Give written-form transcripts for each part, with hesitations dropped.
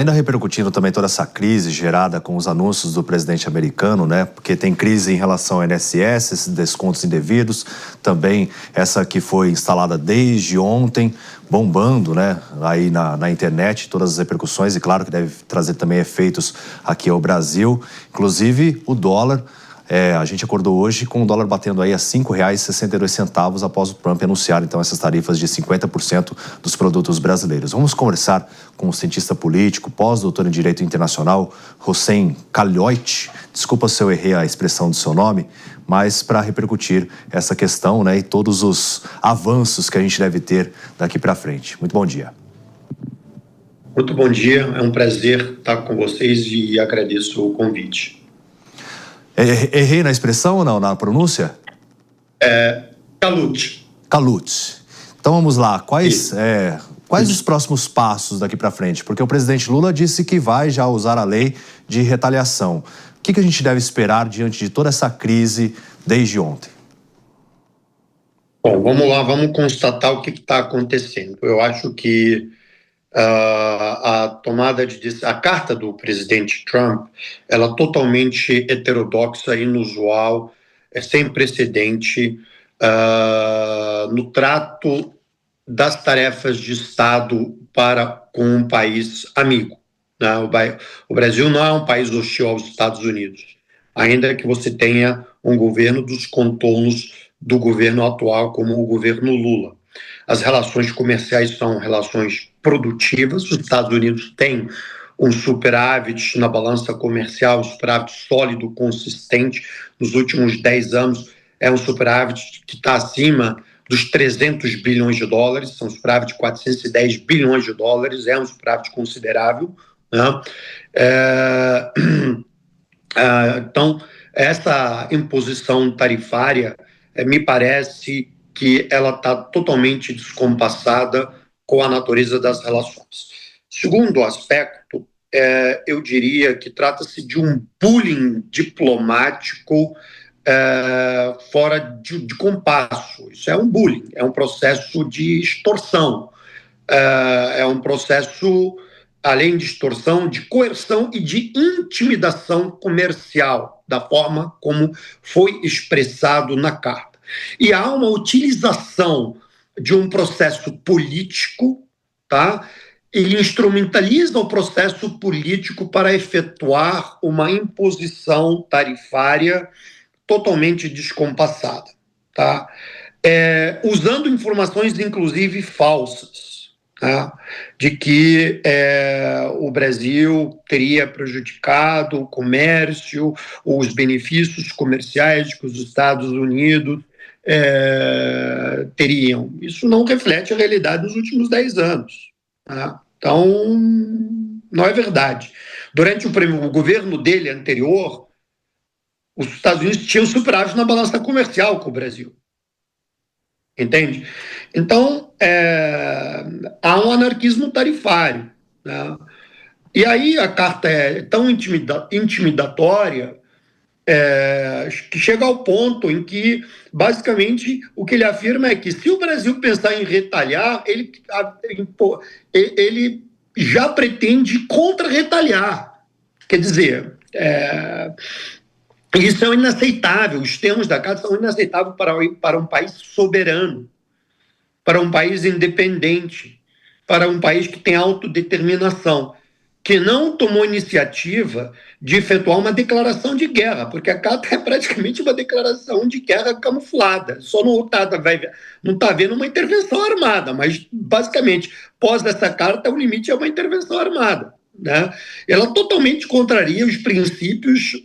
Ainda repercutindo também toda essa crise gerada com os anúncios do presidente americano, né? Porque tem crise em relação ao INSS, esses descontos indevidos, também essa que foi instalada desde ontem, bombando, né? Aí na internet, todas as repercussões, e claro que deve trazer também efeitos aqui ao Brasil, inclusive o dólar. A gente acordou hoje com o dólar batendo aí a R$ 5,62 após o Trump anunciar, então, essas tarifas de 50% dos produtos brasileiros. Vamos conversar com o cientista político, pós-doutor em Direito Internacional, Hossein Khalioiti. Desculpa se eu errei a expressão do seu nome, mas para repercutir essa questão, né, e todos os avanços que a gente deve ter daqui para frente. Muito bom dia. Muito bom dia, é um prazer estar com vocês e agradeço o convite. Errei na expressão ou não, na pronúncia? Khalioiti. Khalioiti. Então vamos lá, quais os próximos passos daqui para frente? Porque o presidente Lula disse que vai já usar a lei de retaliação. O que a gente deve esperar diante de toda essa crise desde ontem? Bom, vamos lá, vamos constatar o que está acontecendo. Eu acho que a carta do presidente Trump, ela é totalmente heterodoxa, inusual, sem precedente no trato das tarefas de Estado com um país amigo, né? O Brasil não é um país hostil aos Estados Unidos, ainda que você tenha um governo dos contornos do governo atual, como o governo Lula. As relações comerciais são relações produtivas. Os Estados Unidos têm um superávit na balança comercial, um superávit sólido, consistente. Nos últimos 10 anos, é um superávit que está acima dos 300 bilhões de dólares, são um superávit de 410 bilhões de dólares, é um superávit considerável, né? Então, essa imposição tarifária, me parece que ela está totalmente descompassada com a natureza das relações. Segundo aspecto, eu diria que trata-se de um bullying diplomático fora de compasso. Isso é um bullying, é um processo de extorsão, é um processo, além de extorsão, de coerção e de intimidação comercial, da forma como foi expressado na carta. E há uma utilização de um processo político, tá? Ele instrumentaliza o processo político para efetuar uma imposição tarifária totalmente descompassada, tá? Usando informações, inclusive, falsas, tá? De que o Brasil teria prejudicado o comércio, os benefícios comerciais que os Estados Unidos teriam. Isso não reflete a realidade dos últimos 10 anos. Tá? Então, não é verdade. Durante o governo dele anterior, os Estados Unidos tinham superávit na balança comercial com o Brasil. Entende? Então, há um anarquismo tarifário, né? E aí a carta é tão intimidatória que chega ao ponto em que, basicamente, o que ele afirma é que se o Brasil pensar em retaliar, ele já pretende contra-retaliar. Quer dizer, isso é inaceitável. Os termos da carta são inaceitáveis para um país soberano, para um país independente, para um país que tem autodeterminação, que não tomou iniciativa de efetuar uma declaração de guerra, porque a carta é praticamente uma declaração de guerra camuflada. Só não está havendo uma intervenção armada, mas, basicamente, pós essa carta, o limite é uma intervenção armada, né? Ela totalmente contraria os princípios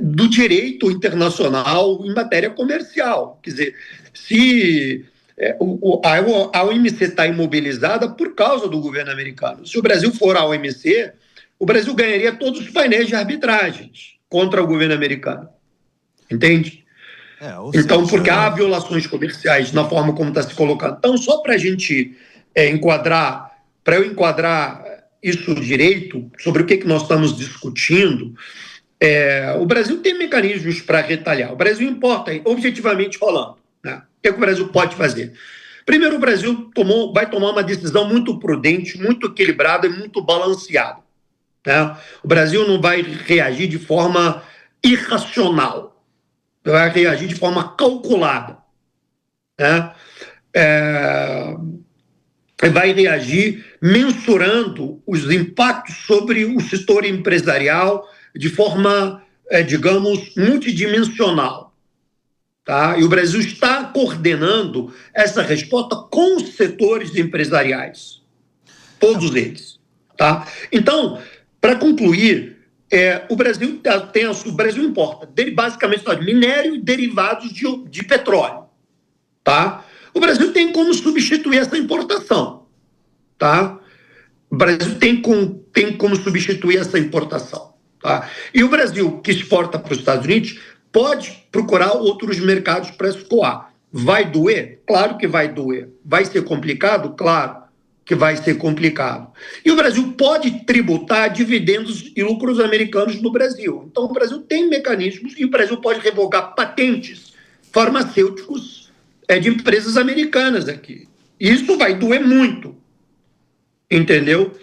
do direito internacional em matéria comercial. Quer dizer, se a OMC está imobilizada por causa do governo americano. Se o Brasil for à OMC, o Brasil ganharia todos os painéis de arbitragens contra o governo americano. Entende? Então, porque há violações comerciais na forma como está se colocando. Então, só para a gente enquadrar isso direito, sobre o que nós estamos discutindo, o Brasil tem mecanismos para retaliar. O Brasil importa, objetivamente falando, né? O que o Brasil pode fazer? Primeiro, o Brasil vai tomar uma decisão muito prudente, muito equilibrada e muito balanceada, né? O Brasil não vai reagir de forma irracional, vai reagir de forma calculada, né? Vai reagir mensurando os impactos sobre o setor empresarial de forma, digamos, multidimensional. Tá? E o Brasil está coordenando essa resposta com os setores empresariais, todos eles. Tá? Então, para concluir, o Brasil importa basicamente minério e derivados de petróleo. Tá? O Brasil tem como substituir essa importação. Tá? O Brasil tem como substituir essa importação. Tá? E o Brasil, que exporta para os Estados Unidos, pode procurar outros mercados para escoar. Vai doer? Claro que vai doer. Vai ser complicado? Claro que vai ser complicado. E o Brasil pode tributar dividendos e lucros americanos no Brasil. Então, o Brasil tem mecanismos e o Brasil pode revogar patentes farmacêuticos de empresas americanas aqui. Isso vai doer muito, entendeu?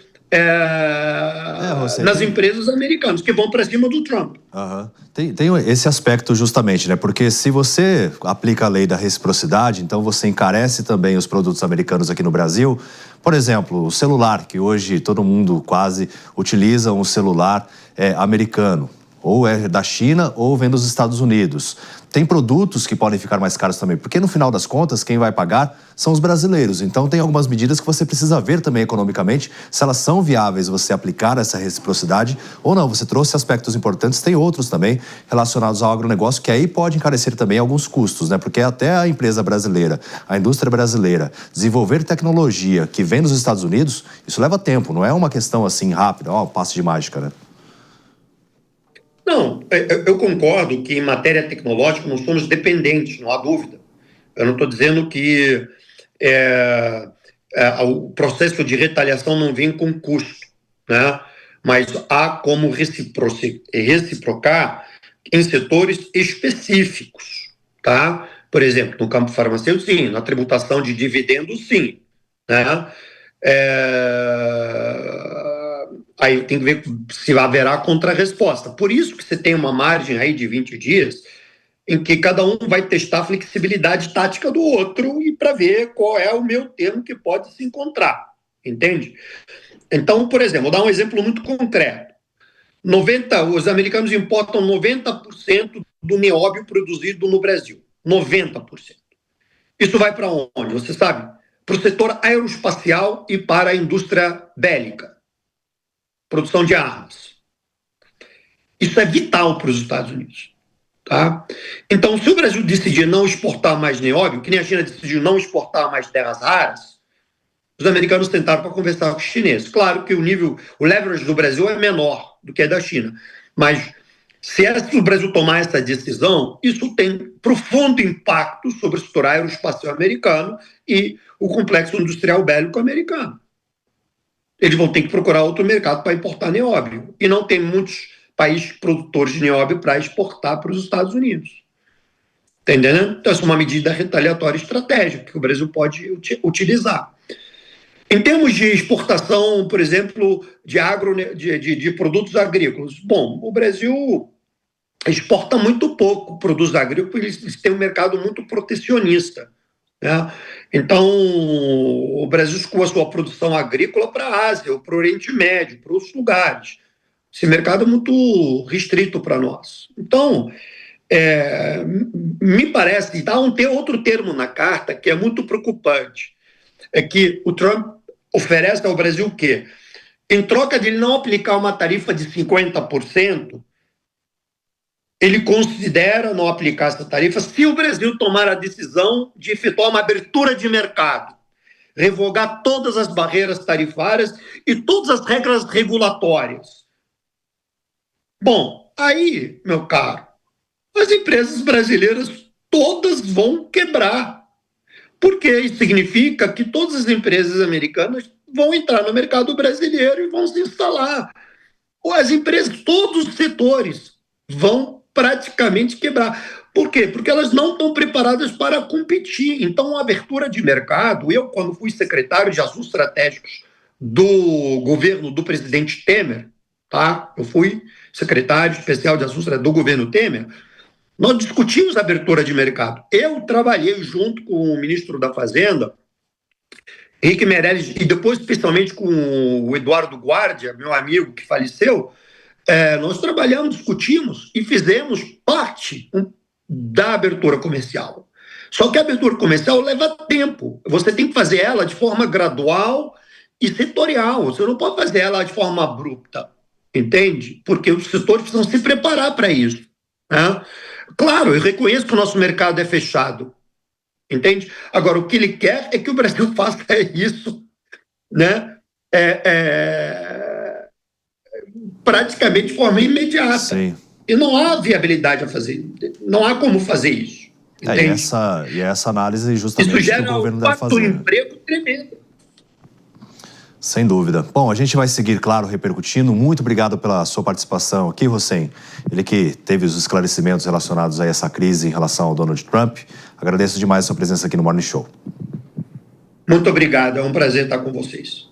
Nas empresas americanas que vão para cima do Trump. Uhum. Tem esse aspecto justamente, né? Porque se você aplica a lei da reciprocidade, então você encarece também os produtos americanos aqui no Brasil. Por exemplo, o celular, que hoje todo mundo quase utiliza um celular americano. Ou é da China ou vem dos Estados Unidos. Tem produtos que podem ficar mais caros também, porque no final das contas, quem vai pagar são os brasileiros. Então tem algumas medidas que você precisa ver também economicamente, se elas são viáveis você aplicar essa reciprocidade ou não. Você trouxe aspectos importantes, tem outros também relacionados ao agronegócio, que aí pode encarecer também alguns custos, né? Porque até a empresa brasileira, a indústria brasileira, desenvolver tecnologia que vem dos Estados Unidos, isso leva tempo, não é uma questão assim rápida, passe de mágica, né? Não, eu concordo que em matéria tecnológica nós somos dependentes, não há dúvida. Eu não estou dizendo que o processo de retaliação não vem com custo, né? Mas há como reciprocar em setores específicos, tá? Por exemplo, no campo farmacêutico, sim, na tributação de dividendos, sim, né? Aí tem que ver se haverá contrarresposta. Por isso que você tem uma margem aí de 20 dias em que cada um vai testar a flexibilidade tática do outro e para ver qual é o meu termo que pode se encontrar, entende? Então, por exemplo, vou dar um exemplo muito concreto. Os americanos importam 90% do nióbio produzido no Brasil. 90%. Isso vai para onde? Você sabe? Para o setor aeroespacial e para a indústria bélica. Produção de armas. Isso é vital para os Estados Unidos. Tá? Então, se o Brasil decidir não exportar mais nióbio, que nem a China decidiu não exportar mais terras raras, os americanos tentaram para conversar com os chineses. Claro que o leverage do Brasil é menor do que é da China, mas se o Brasil tomar essa decisão, isso tem profundo impacto sobre o setor aeroespacial americano e o complexo industrial bélico americano. Eles vão ter que procurar outro mercado para importar nióbio. E não tem muitos países produtores de nióbio para exportar para os Estados Unidos. Entendendo? Então, essa é uma medida retaliatória estratégica que o Brasil pode utilizar. Em termos de exportação, por exemplo, de produtos agrícolas, bom, o Brasil exporta muito pouco produtos agrícolas, eles têm um mercado muito protecionista. Né? Então, o Brasil escoa a sua produção agrícola para a Ásia, ou para o Oriente Médio, para outros lugares. Esse mercado é muito restrito para nós. Então, me parece, tem outro termo na carta que é muito preocupante, é que o Trump oferece ao Brasil o quê? Em troca de ele não aplicar uma tarifa de 50%, ele considera não aplicar essa tarifa se o Brasil tomar a decisão de efetuar uma abertura de mercado, revogar todas as barreiras tarifárias e todas as regras regulatórias. Bom, aí, meu caro, as empresas brasileiras todas vão quebrar, porque isso significa que todas as empresas americanas vão entrar no mercado brasileiro e vão se instalar. As empresas, todos os setores vão praticamente quebrar. Por quê? Porque elas não estão preparadas para competir. Então, a abertura de mercado, eu, quando fui secretário de Assuntos Estratégicos do governo do presidente Temer, tá? Eu fui secretário especial de assuntos do governo Temer. Nós discutimos a abertura de mercado. Eu trabalhei junto com o ministro da Fazenda, Henrique Meirelles, e depois especialmente com o Eduardo Guardia, meu amigo que faleceu. Nós trabalhamos, discutimos e fizemos parte da abertura comercial. Só que a abertura comercial leva tempo. Você tem que fazer ela de forma gradual e setorial. Você não pode fazer ela de forma abrupta, entende? Porque os setores precisam se preparar para isso, né? Claro, eu reconheço que o nosso mercado é fechado, entende? Agora, o que ele quer é que o Brasil faça isso, né? Praticamente de forma imediata. Sim. E não há viabilidade a fazer, não há como fazer isso. E essa análise justamente isso gera que o governo deve fazer. Um emprego tremendo. Sem dúvida. Bom, a gente vai seguir, claro, repercutindo. Muito obrigado pela sua participação aqui, Hossein. Ele que teve os esclarecimentos relacionados a essa crise em relação ao Donald Trump. Agradeço demais a sua presença aqui no Morning Show. Muito obrigado, é um prazer estar com vocês.